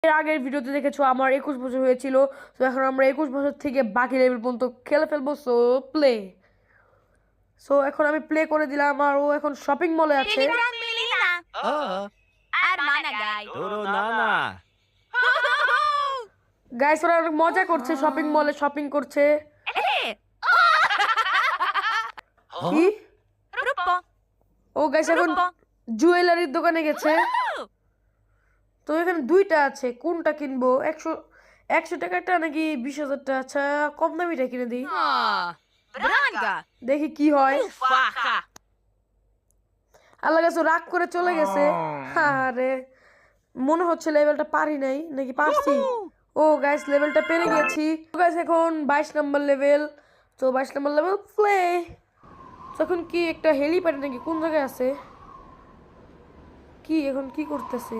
এর আগের ভিডিওতে দেখেছো আমার 21 বছর হয়েছিল। তো এখন আমরা 21 বছর থেকে বাকি লেভেল পর্যন্ত খেলে ফেলবো। So play. সো এখন আমি প্লে করে দিলাম আর ও এখন শপিং মলে আছে। গাইস ওরা অনেক মজা করছে, শপিং মলে শপিং করছে। কি? ও গাইস এখন জুয়েলারির দোকানে গেছে। তো এখানে দুইটা আছে, কোনটা কিনবো? 100 টাকাটা নাকি 20,000টা? আচ্ছা কম দামিটা কিনে দিই, দেখি কি হয়। আল্লাহ গাছ রাগ করে চলে গেছে। আরে মনে হচ্ছে লেভেলটা পারি নাই, নাকি পারছি? ও গাইস লেভেলটা পেরে গেছি গাইস, এখন 22 নম্বর লেভেল। তো 22 নম্বর লেভেল প্লে। তখন কি একটা হেলিপ্যাড নাকি কোন জায়গায় আছে? কি এখন কি করতেছে?